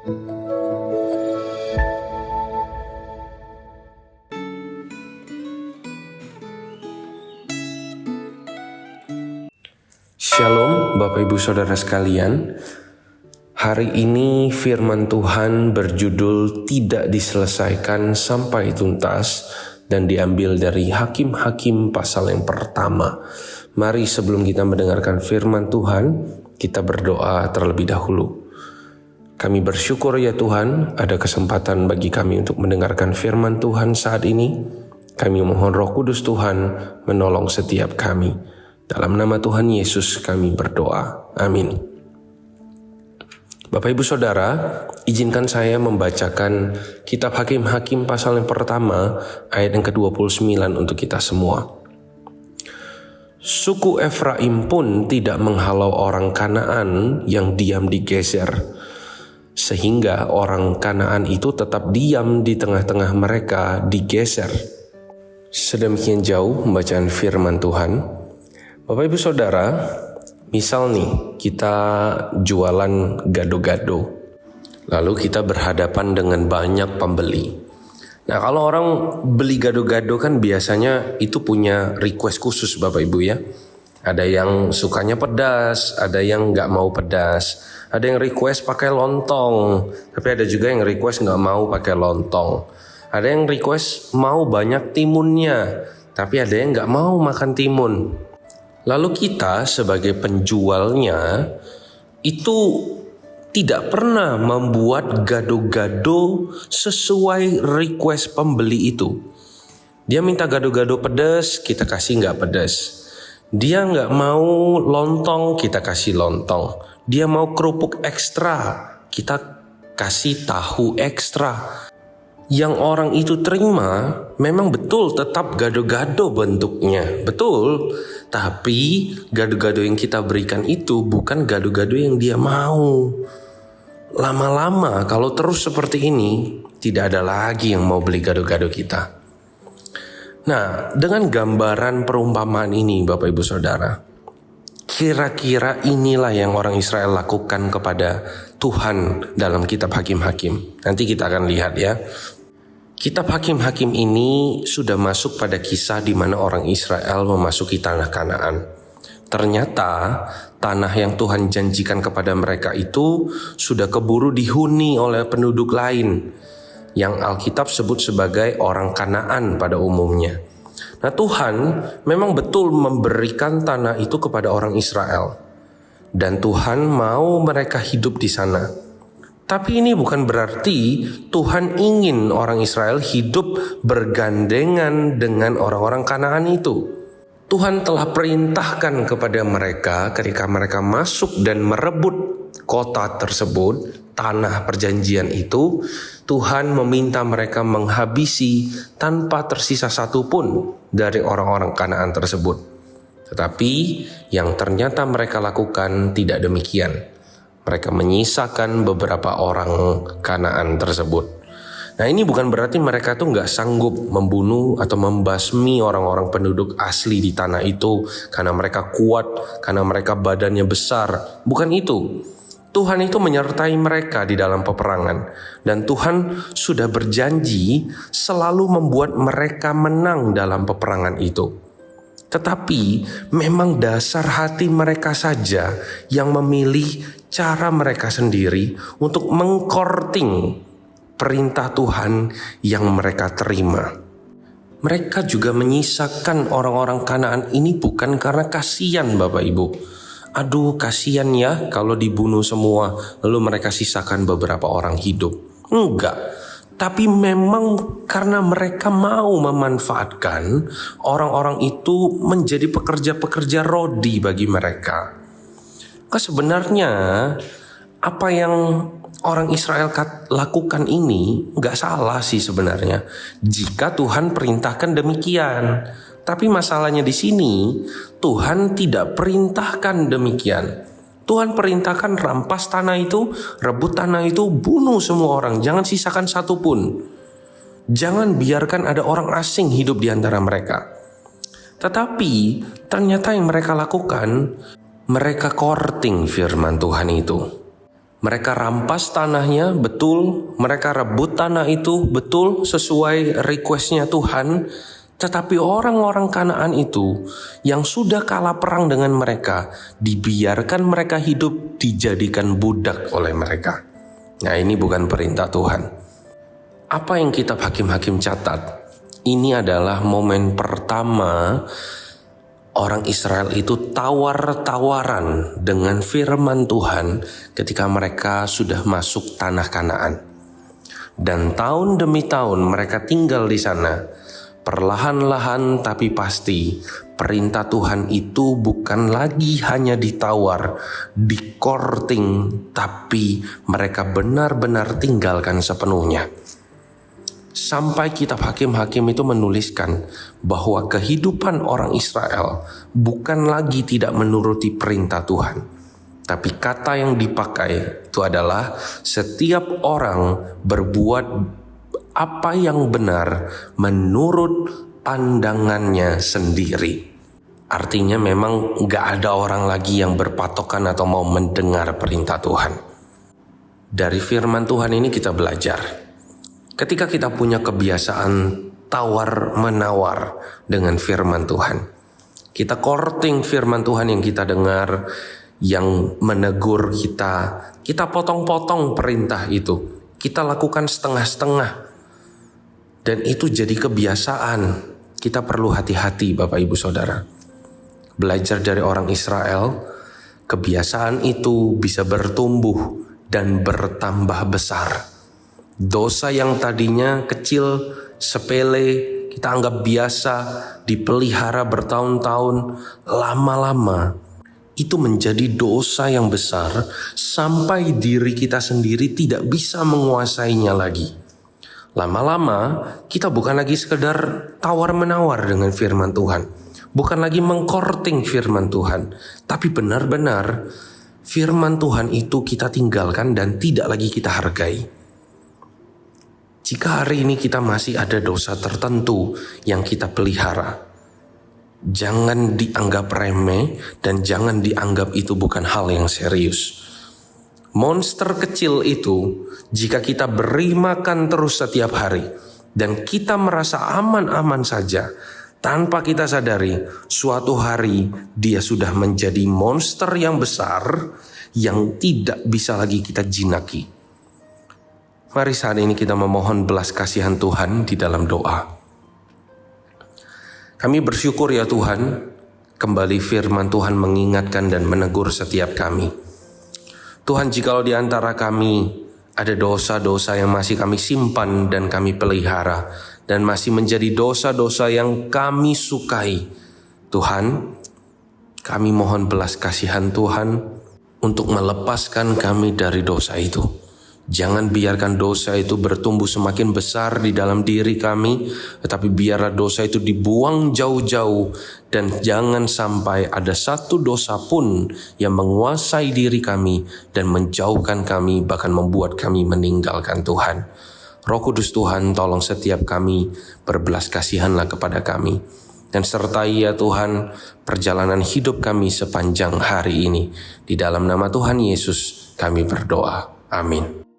Shalom Bapak Ibu Saudara sekalian. Hari ini firman Tuhan berjudul tidak diselesaikan sampai tuntas dan diambil dari Hakim-Hakim pasal yang pertama. Mari sebelum kita mendengarkan firman Tuhan, kita berdoa terlebih dahulu. Kami bersyukur ya Tuhan, ada kesempatan bagi kami untuk mendengarkan firman Tuhan saat ini. Kami mohon Roh Kudus Tuhan menolong setiap kami. Dalam nama Tuhan Yesus kami berdoa. Amin. Bapak Ibu Saudara, izinkan saya membacakan kitab Hakim-Hakim pasal yang pertama, ayat yang ke-29 untuk kita semua. Suku Efraim pun tidak menghalau orang Kanaan yang diam di Geser, sehingga orang Kanaan itu tetap diam di tengah-tengah mereka di Geser. Sedemikian jauh pembacaan firman Tuhan. Bapak Ibu Saudara, misal nih kita jualan gado-gado, lalu kita berhadapan dengan banyak pembeli. Nah, kalau orang beli gado-gado kan biasanya itu punya request khusus Bapak Ibu ya. Ada yang sukanya pedas, ada yang nggak mau pedas, ada yang request pakai lontong, tapi ada juga yang request nggak mau pakai lontong. Ada yang request mau banyak timunnya, tapi ada yang nggak mau makan timun. Lalu kita sebagai penjualnya itu tidak pernah membuat gado-gado sesuai request pembeli itu. Dia minta gado-gado pedas, kita kasih nggak pedas. Dia nggak mau lontong, kita kasih lontong. Dia mau kerupuk ekstra, kita kasih tahu ekstra. Yang orang itu terima memang betul tetap gado-gado bentuknya, betul. Tapi gado-gado yang kita berikan itu bukan gado-gado yang dia mau. Lama-lama kalau terus seperti ini, tidak ada lagi yang mau beli gado-gado kita. Nah, dengan gambaran perumpamaan ini Bapak Ibu Saudara, kira-kira inilah yang orang Israel lakukan kepada Tuhan dalam kitab Hakim-Hakim. Nanti kita akan lihat ya. Kitab Hakim-Hakim ini sudah masuk pada kisah di mana orang Israel memasuki tanah Kanaan. Ternyata tanah yang Tuhan janjikan kepada mereka itu sudah keburu dihuni oleh penduduk lain yang Alkitab sebut sebagai orang Kanaan pada umumnya. Nah, Tuhan memang betul memberikan tanah itu kepada orang Israel dan Tuhan mau mereka hidup di sana. Tapi ini bukan berarti Tuhan ingin orang Israel hidup bergandengan dengan orang-orang Kanaan itu. Tuhan telah perintahkan kepada mereka ketika mereka masuk dan merebut kota tersebut, tanah perjanjian itu, Tuhan meminta mereka menghabisi tanpa tersisa satupun dari orang-orang Kanaan tersebut. Tetapi yang ternyata mereka lakukan tidak demikian. Mereka menyisakan beberapa orang Kanaan tersebut. Nah, ini bukan berarti mereka tuh nggak sanggup membunuh atau membasmi orang-orang penduduk asli di tanah itu karena mereka kuat, karena mereka badannya besar. Bukan itu. Tuhan itu menyertai mereka di dalam peperangan. Dan Tuhan sudah berjanji selalu membuat mereka menang dalam peperangan itu. Tetapi memang dasar hati mereka saja yang memilih cara mereka sendiri untuk mengkorting perintah Tuhan yang mereka terima. Mereka juga menyisakan orang-orang Kanaan ini bukan karena kasihan Bapak Ibu. Aduh kasihan ya kalau dibunuh semua lalu mereka sisakan beberapa orang hidup. Enggak. Tapi memang karena mereka mau memanfaatkan orang-orang itu menjadi pekerja-pekerja rodi bagi mereka. Sebenarnya apa yang orang Israel lakukan ini nggak salah sih sebenarnya. Jika Tuhan perintahkan demikian. Tapi masalahnya di sini Tuhan tidak perintahkan demikian. Tuhan perintahkan rampas tanah itu, rebut tanah itu, bunuh semua orang. Jangan sisakan satu pun. Jangan biarkan ada orang asing hidup di antara mereka. Tetapi ternyata yang mereka lakukan, mereka courting firman Tuhan itu. Mereka rampas tanahnya, betul. Mereka rebut tanah itu, betul, sesuai requestnya Tuhan. Tetapi orang-orang Kanaan itu yang sudah kalah perang dengan mereka, dibiarkan mereka hidup, dijadikan budak oleh mereka. Nah, ini bukan perintah Tuhan. Apa yang kita hakim-hakim catat, ini adalah momen pertama orang Israel itu tawar-tawaran dengan firman Tuhan ketika mereka sudah masuk tanah Kanaan. Dan tahun demi tahun mereka tinggal di sana. Perlahan-lahan tapi pasti, perintah Tuhan itu bukan lagi hanya ditawar, dikorting, tapi mereka benar-benar tinggalkan sepenuhnya. Sampai kitab Hakim-Hakim itu menuliskan bahwa kehidupan orang Israel bukan lagi tidak menuruti perintah Tuhan. Tapi kata yang dipakai itu adalah setiap orang berbuat apa yang benar menurut pandangannya sendiri. Artinya memang gak ada orang lagi yang berpatokan atau mau mendengar perintah Tuhan. Dari firman Tuhan ini kita belajar. Ketika kita punya kebiasaan tawar-menawar dengan firman Tuhan, kita courting firman Tuhan yang kita dengar, yang menegur kita potong-potong perintah itu, kita lakukan setengah-setengah, dan itu jadi kebiasaan. Kita perlu hati-hati Bapak Ibu Saudara. Belajar dari orang Israel, kebiasaan itu bisa bertumbuh dan bertambah besar. Dosa yang tadinya kecil, sepele, kita anggap biasa, dipelihara bertahun-tahun, lama-lama itu menjadi dosa yang besar sampai diri kita sendiri tidak bisa menguasainya lagi. Lama-lama kita bukan lagi sekedar tawar-menawar dengan firman Tuhan, bukan lagi mengkorting firman Tuhan, tapi benar-benar firman Tuhan itu kita tinggalkan dan tidak lagi kita hargai. Jika hari ini kita masih ada dosa tertentu yang kita pelihara, jangan dianggap remeh dan jangan dianggap itu bukan hal yang serius. Monster kecil itu, jika kita beri makan terus setiap hari dan kita merasa aman-aman saja, tanpa kita sadari, suatu hari dia sudah menjadi monster yang besar yang tidak bisa lagi kita jinaki. Mari saat ini kita memohon belas kasihan Tuhan di dalam doa. Kami bersyukur ya Tuhan, kembali firman Tuhan mengingatkan dan menegur setiap kami. Tuhan, jikalau di antara kami ada dosa-dosa yang masih kami simpan dan kami pelihara, dan masih menjadi dosa-dosa yang kami sukai, Tuhan, kami mohon belas kasihan Tuhan untuk melepaskan kami dari dosa itu. Jangan biarkan dosa itu bertumbuh semakin besar di dalam diri kami, tetapi biarlah dosa itu dibuang jauh-jauh, dan jangan sampai ada satu dosa pun yang menguasai diri kami dan menjauhkan kami, bahkan membuat kami meninggalkan Tuhan. Roh Kudus Tuhan, tolong setiap kami, berbelas kasihanlah kepada kami, dan sertai ya Tuhan perjalanan hidup kami sepanjang hari ini. Di dalam nama Tuhan Yesus kami berdoa. Amin.